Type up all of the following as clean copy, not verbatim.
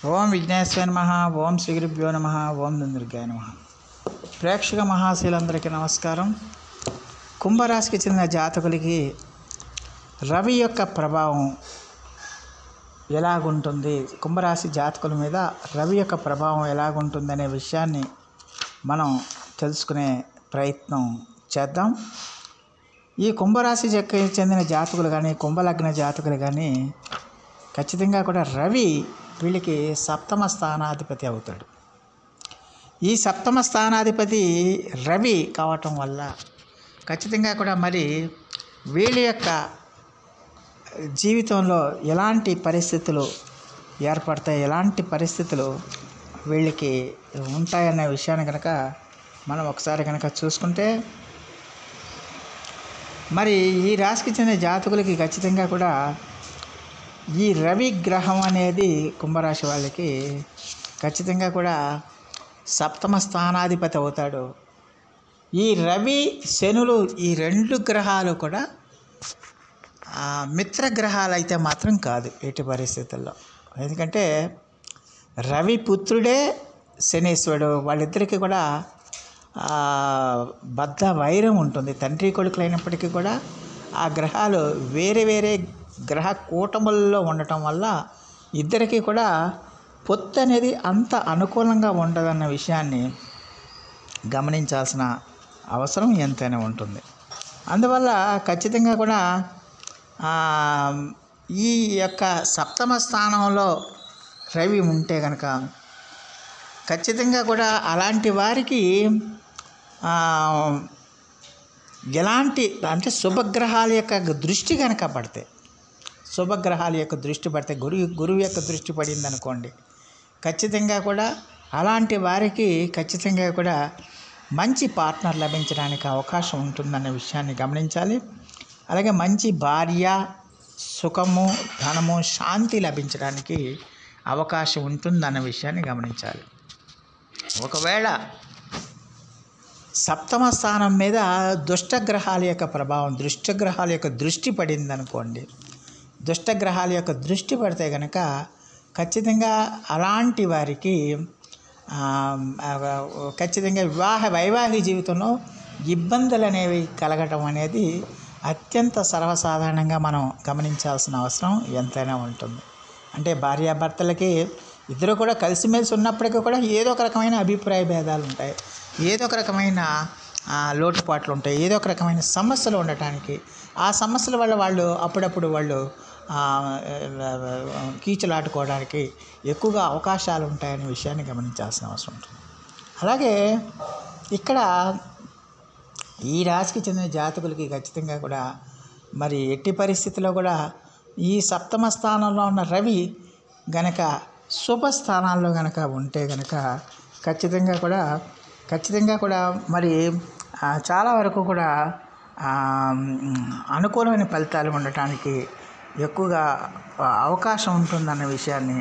ఓం విఘ్నేశ్వరాయ నమః. ఓం శ్రీ గురుభ్యో నమః. ఓం దుర్గాయ నమః. ప్రేక్షక మహాశీలందరికీ నమస్కారం. కుంభరాశికి చెందిన జాతకులకి రవి యొక్క ప్రభావం ఎలాగుంటుంది, కుంభరాశి జాతకుల మీద రవి యొక్క ప్రభావం ఎలాగుంటుంది అనే విషయాన్ని మనం తెలుసుకునే ప్రయత్నం చేద్దాం. ఈ కుంభరాశికి చెందిన జాతకులు కానీ కుంభలగ్న జాతకులు కానీ ఖచ్చితంగా కూడా రవి వీళ్ళకి సప్తమ స్థానాధిపతి అవుతాడు. ఈ సప్తమ స్థానాధిపతి రవి కావటం వల్ల ఖచ్చితంగా కూడా మరి వీళ్ళ యొక్క జీవితంలో ఎలాంటి పరిస్థితులు ఏర్పడతాయి, ఎలాంటి పరిస్థితులు వీళ్ళకి ఉంటాయన్న విషయాన్ని కనుక మనం ఒకసారి కనుక చూసుకుంటే, మరి ఈ రాశికి చెందిన జాతకులకి ఖచ్చితంగా కూడా ఈ రవి గ్రహం అనేది కుంభరాశి వాళ్ళకి ఖచ్చితంగా కూడా సప్తమ స్థానాధిపతి అవుతాడు. ఈ రవి శనులు ఈ రెండు గ్రహాలు కూడా మిత్ర గ్రహాలు అయితే మాత్రం కాదు ఎట్టి పరిస్థితుల్లో. ఎందుకంటే రవి పుత్రుడే శనీశ్వరుడు, వాళ్ళిద్దరికీ కూడా బద్ధ వైరం ఉంటుంది. తండ్రి కొడుకులైనప్పటికీ కూడా ఆ గ్రహాలు వేరే వేరే గ్రహ కూటములలో ఉండటం వల్ల ఇద్దరికీ కూడా పొత్తు అనేది అంత అనుకూలంగా ఉండదన్న విషయాన్ని గమనించాల్సిన అవసరం ఎంతైనా ఉంటుంది. అందువల్ల ఖచ్చితంగా కూడా ఈ యొక్క సప్తమ స్థానంలో రవి ఉంటే కనుక ఖచ్చితంగా కూడా అలాంటి వారికి ఎలాంటి అంటే శుభగ్రహాల యొక్క దృష్టి కనుక పడితే, శుభగ్రహాల యొక్క దృష్టి పడితే గురువు యొక్క దృష్టి పడింది అనుకోండి, ఖచ్చితంగా కూడా అలాంటి వారికి ఖచ్చితంగా కూడా మంచి పార్ట్నర్ లభించడానికి అవకాశం ఉంటుందన్న విషయాన్ని గమనించాలి. అలాగే మంచి భార్య, సుఖము, ధనము, శాంతి లభించడానికి అవకాశం ఉంటుందన్న విషయాన్ని గమనించాలి. ఒకవేళ సప్తమ స్థానం మీద దుష్టగ్రహాల యొక్క ప్రభావం, దుష్టగ్రహాల యొక్క దృష్టి పడింది అనుకోండి, దుష్టగ్రహాల యొక్క దృష్టి పడితే కనుక ఖచ్చితంగా అలాంటి వారికి ఖచ్చితంగా వైవాహిక జీవితంలో ఇబ్బందులు అనేవి కలగటం అనేది అత్యంత సర్వసాధారణంగా మనం గమనించాల్సిన అవసరం ఎంతైనా ఉంటుంది. అంటే భార్యాభర్తలకి ఇద్దరు కూడా కలిసిమెలిసి ఉన్నప్పటికీ కూడా ఏదో ఒక రకమైన అభిప్రాయ భేదాలు ఉంటాయి, ఏదో ఒక రకమైన లోటుపాట్లు ఉంటాయి, ఏదో ఒక రకమైన సమస్యలు ఉండటానికి ఆ సమస్యల వల్ల వాళ్ళు అప్పుడప్పుడు వాళ్ళు కీచులాడుకోవడానికి ఎక్కువగా అవకాశాలు ఉంటాయనే విషయాన్ని గమనించాల్సిన అవసరం ఉంటుంది. అలాగే ఇక్కడ ఈ రాశికి చెందిన జాతకులకి ఖచ్చితంగా కూడా మరి ఎట్టి పరిస్థితుల్లో కూడా ఈ సప్తమ స్థానంలో ఉన్న రవి గనక శుభ స్థానాల్లో గనక ఉంటే గనక ఖచ్చితంగా కూడా మరి చాలా వరకు కూడా అనుకూలమైన ఫలితాలు ఉండటానికి ఎక్కువగా అవకాశం ఉంటుందన్న విషయాన్ని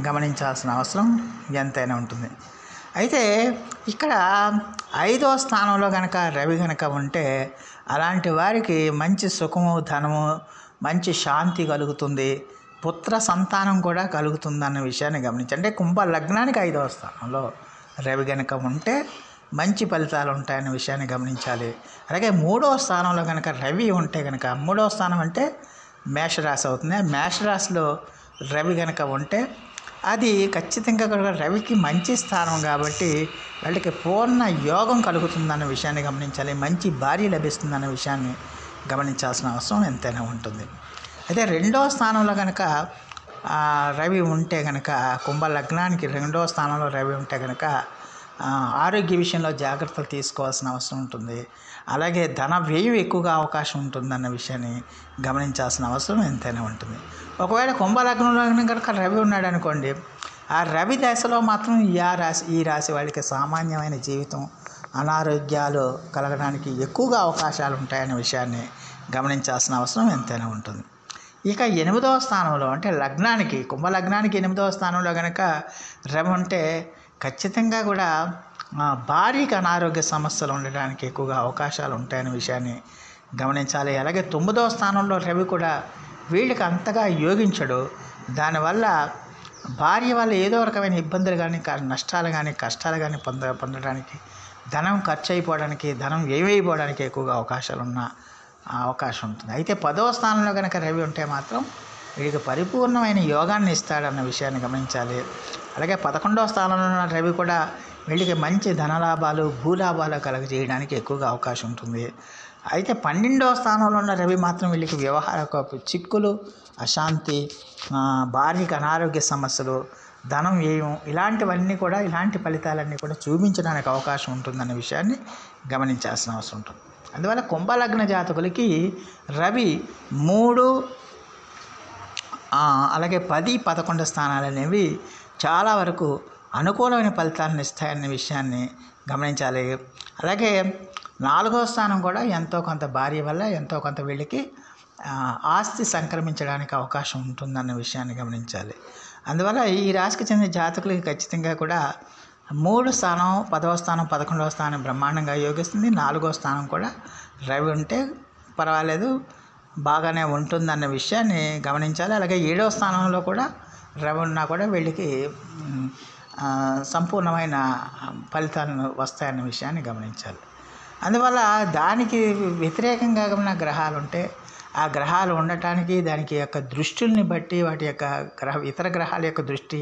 గమనించాల్సిన అవసరం ఎంతైనా ఉంటుంది. అయితే ఇక్కడ 5వ స్థానంలో కనుక రవి కనుక ఉంటే అలాంటి వారికి మంచి సుఖము, ధనము, మంచి శాంతి కలుగుతుంది, పుత్ర సంతానం కూడా కలుగుతుందన్న విషయాన్ని గమనించండి. అంటే కుంభ లగ్నానికి 5వ స్థానంలో రవి కనుక ఉంటే మంచి ఫలితాలు ఉంటాయనే విషయాన్ని గమనించాలి. అలాగే 3వ స్థానంలో కనుక రవి ఉంటే కనుక, 3వ స్థానం అంటే మేషరాశి అవుతుంది. మేషరాశిలో రవి కనుక ఉంటే అది ఖచ్చితంగా కూడా రవికి మంచి స్థానం కాబట్టి వాళ్ళకి పూర్ణ యోగం కలుగుతుందన్న విషయాన్ని గమనించాలి. మంచి భార్య లభిస్తుందన్న విషయాన్ని గమనించాల్సిన అవసరం ఎంతైనా ఉంటుంది. అయితే 2వ స్థానంలో కనుక రవి ఉంటే కనుక, కుంభ లగ్నానికి 2వ స్థానంలో రవి ఉంటే కనుక ఆరోగ్య విషయంలో జాగ్రత్తలు తీసుకోవాల్సిన అవసరం ఉంటుంది. అలాగే ధన వ్యయం ఎక్కువగా అవకాశం ఉంటుందన్న విషయాన్ని గమనించాల్సిన అవసరం ఎంతైనా ఉంటుంది. ఒకవేళ కుంభలగ్నంలో కనుక రవి ఉన్నాడు అనుకోండి, ఆ రవి దశలో మాత్రం ఈ రాశి వాళ్ళకి సామాన్యమైన జీవితం, అనారోగ్యాలు కలగడానికి ఎక్కువగా అవకాశాలు ఉంటాయనే విషయాన్ని గమనించాల్సిన అవసరం ఎంతైనా ఉంటుంది. ఇక 8వ స్థానంలో అంటే లగ్నానికి, కుంభలగ్నానికి 8వ స్థానంలో కనుక రవి ఉంటే ఖచ్చితంగా కూడా భారీగా అనారోగ్య సమస్యలు ఉండడానికి ఎక్కువగా అవకాశాలు ఉంటాయనే విషయాన్ని గమనించాలి. అలాగే 9వ స్థానంలో రవి కూడా వీళ్ళకి అంతగా యోగించడు. దానివల్ల భార్య వల్ల ఏదో రకమైన ఇబ్బందులు కానీ నష్టాలు కానీ కష్టాలు కానీ పొందడానికి, ధనం ఖర్చు అయిపోవడానికి, ధనం వ్యయమైపోవడానికి ఎక్కువగా అవకాశం ఉంటుంది. అయితే 10వ స్థానంలో కనుక రవి ఉంటే మాత్రం వీడికి పరిపూర్ణమైన యోగాన్ని ఇస్తాడన్న విషయాన్ని గమనించాలి. అలాగే 11వ స్థానంలో ఉన్న రవి కూడా వీళ్ళకి మంచి ధనలాభాలు, భూలాభాలు కలగజేయడానికి ఎక్కువగా అవకాశం ఉంటుంది. అయితే 12వ స్థానంలో ఉన్న రవి మాత్రం వీళ్ళకి వ్యవహార చిక్కులు, అశాంతి, భార్యకి అనారోగ్య సమస్యలు, ధనం వ్యయం, ఇలాంటి ఫలితాలన్నీ కూడా చూపించడానికి అవకాశం ఉంటుందన్న విషయాన్ని గమనించాల్సిన అవసరం ఉంటుంది. అందువల్ల కుంభలగ్న జాతకులకి రవి 3, అలాగే 10, 11 స్థానాలు అనేవి చాలా వరకు అనుకూలమైన ఫలితాలను ఇస్తాయనే విషయాన్ని గమనించాలి. అలాగే 4వ స్థానం కూడా ఎంతో కొంత భార్య వల్ల ఎంతో కొంత వీళ్ళకి ఆస్తి సంక్రమించడానికి అవకాశం ఉంటుందన్న విషయాన్ని గమనించాలి. అందువల్ల ఈ రాశికి చెందిన జాతకులకి ఖచ్చితంగా కూడా 3వ స్థానం, 10వ స్థానం, 11వ స్థానం బ్రహ్మాండంగా యోగిస్తుంది. 4వ స్థానం కూడా రవి ఉంటే పర్వాలేదు, బాగానే ఉంటుందన్న విషయాన్ని గమనించాలి. అలాగే 7వ స్థానంలో కూడా రవి ఉన్నా కూడా వీళ్ళకి సంపూర్ణమైన ఫలితాలు వస్తాయన్న విషయాన్ని గమనించాలి. అందువల్ల దానికి వ్యతిరేకంగా ఉన్న గ్రహాలు ఉంటే ఆ గ్రహాలు ఉండటానికి దానికి యొక్క దృష్టిల్ని బట్టి వాటి యొక్క ఇతర గ్రహాల యొక్క దృష్టి,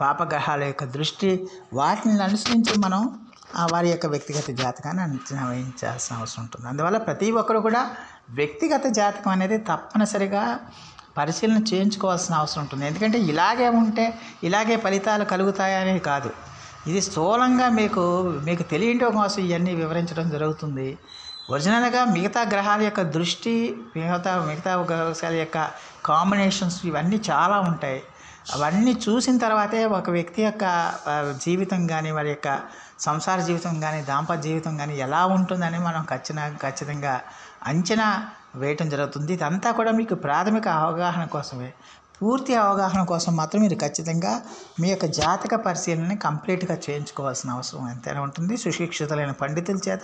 పాపగ్రహాల యొక్క దృష్టి, వాటిని అనుసరించి మనం వారి యొక్క వ్యక్తిగత జాతకాన్ని అంచనా వేయించాల్సిన అవసరం ఉంటుంది. అందువల్ల ప్రతి ఒక్కరు కూడా వ్యక్తిగత జాతకం అనేది తప్పనిసరిగా పరిశీలన చేయించుకోవాల్సిన అవసరం ఉంటుంది. ఎందుకంటే ఇలాగే ఉంటే ఇలాగే ఫలితాలు కలుగుతాయనేది కాదు. ఇది స్థూలంగా మీకు తెలియటం కోసం ఇవన్నీ వివరించడం జరుగుతుంది. ఒరిజినల్గా మిగతా గ్రహాల యొక్క దృష్టి, మిగతా గ్రహాల యొక్క కాంబినేషన్స్ ఇవన్నీ చాలా ఉంటాయి. అవన్నీ చూసిన తర్వాతే ఒక వ్యక్తి యొక్క జీవితం కానీ, వారి యొక్క సంసార జీవితం కానీ, దాంపత్య జీవితం కానీ ఎలా ఉంటుందని మనం ఖచ్చితంగా అంచనా వేయటం జరుగుతుంది. ఇదంతా కూడా మీకు ప్రాథమిక అవగాహన కోసమే. పూర్తి అవగాహన కోసం మాత్రం మీరు ఖచ్చితంగా మీ యొక్క జాతక పరిశీలనని కంప్లీట్గా చేయించుకోవాల్సిన అవసరం ఎంతైనా ఉంటుంది. సుశిక్షితులైన పండితుల చేత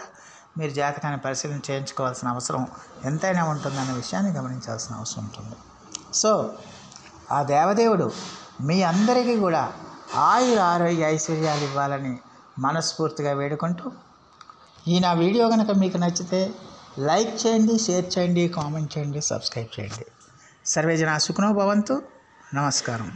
మీరు జాతకాన్ని పరిశీలన చేయించుకోవాల్సిన అవసరం ఎంతైనా ఉంటుందన్న విషయాన్ని గమనించాల్సిన అవసరం ఉంటుంది. సో ఆ దేవదేవుడు మీ అందరికీ కూడా ఆరోగ్య ఐశ్వర్యాలు ఇవ్వాలని మనస్ఫూర్తిగా వేడుకుంటూ, నా వీడియో కనుక మీకు నచ్చితే లైక్ చేయండి, షేర్ చేయండి, కామెంట్ చేయండి, సబ్స్క్రైబ్ చేయండి. సర్వే జనా సుఖినో భవంతు. నమస్కారం.